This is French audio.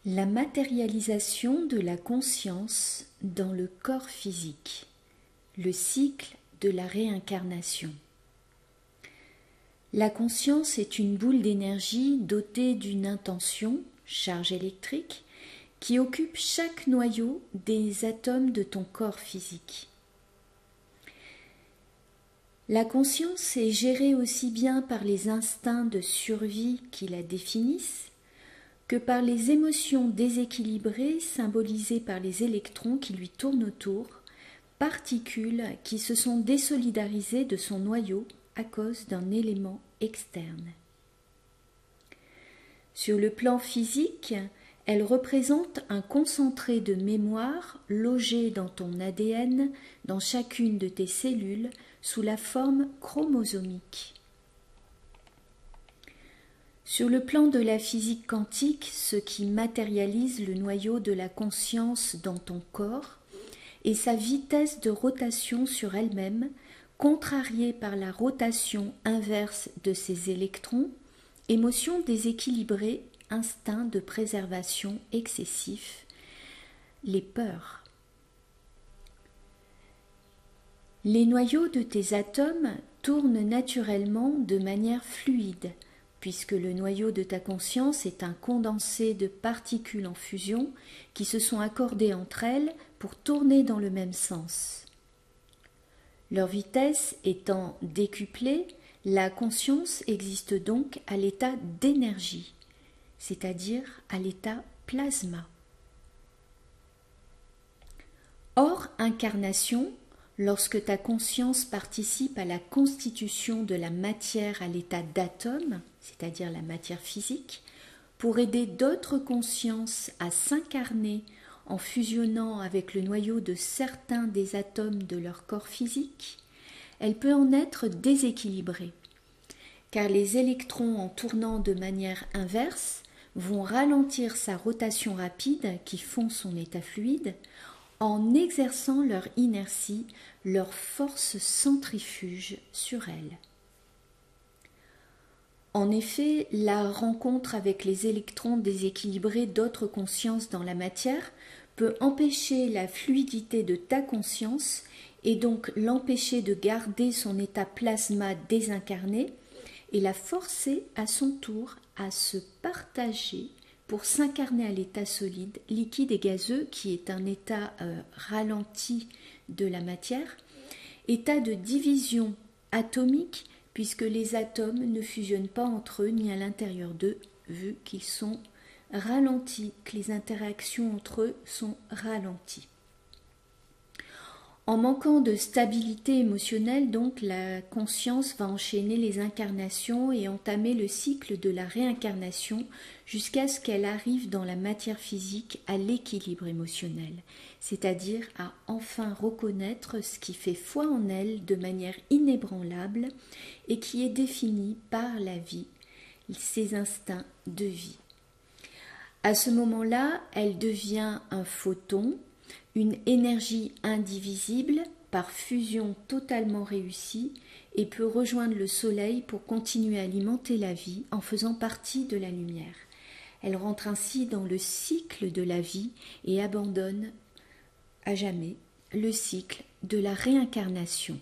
La matérialisation de la conscience dans le corps physique, le cycle de la réincarnation. La conscience est une boule d'énergie dotée d'une intention, charge électrique, qui occupe chaque noyau des atomes de ton corps physique. La conscience est gérée aussi bien par les instincts de survie qui la définissent, que par les émotions déséquilibrées symbolisées par les électrons qui lui tournent autour, particules qui se sont désolidarisées de son noyau à cause d'un élément externe. Sur le plan physique, elle représente un concentré de mémoire logé dans ton ADN, dans chacune de tes cellules, sous la forme chromosomique. Sur le plan de la physique quantique, ce qui matérialise le noyau de la conscience dans ton corps est sa vitesse de rotation sur elle-même, contrariée par la rotation inverse de ses électrons, émotions déséquilibrées, instinct de préservation excessif, les peurs. Les noyaux de tes atomes tournent naturellement de manière fluide, puisque le noyau de ta conscience est un condensé de particules en fusion qui se sont accordées entre elles pour tourner dans le même sens. Leur vitesse étant décuplée, la conscience existe donc à l'état d'énergie, c'est-à-dire à l'état plasma. Hors incarnation, lorsque ta conscience participe à la constitution de la matière à l'état d'atome, c'est-à-dire la matière physique, pour aider d'autres consciences à s'incarner en fusionnant avec le noyau de certains des atomes de leur corps physique, elle peut en être déséquilibrée, car les électrons en tournant de manière inverse vont ralentir sa rotation rapide qui fond son état fluide, en exerçant leur inertie, leur force centrifuge sur elle. En effet, la rencontre avec les électrons déséquilibrés d'autres consciences dans la matière peut empêcher la fluidité de ta conscience et donc l'empêcher de garder son état plasma désincarné et la forcer à son tour à se partager pour s'incarner à l'état solide, liquide et gazeux, qui est un état ralenti de la matière, état de division atomique, puisque les atomes ne fusionnent pas entre eux ni à l'intérieur d'eux, vu qu'ils sont ralentis, que les interactions entre eux sont ralenties. En manquant de stabilité émotionnelle, donc, la conscience va enchaîner les incarnations et entamer le cycle de la réincarnation jusqu'à ce qu'elle arrive dans la matière physique à l'équilibre émotionnel, c'est-à-dire à enfin reconnaître ce qui fait foi en elle de manière inébranlable et qui est défini par la vie, ses instincts de vie. À ce moment-là, elle devient un photon, une énergie indivisible par fusion totalement réussie et peut rejoindre le soleil pour continuer à alimenter la vie en faisant partie de la lumière. Elle rentre ainsi dans le cycle de la vie et abandonne à jamais le cycle de la réincarnation.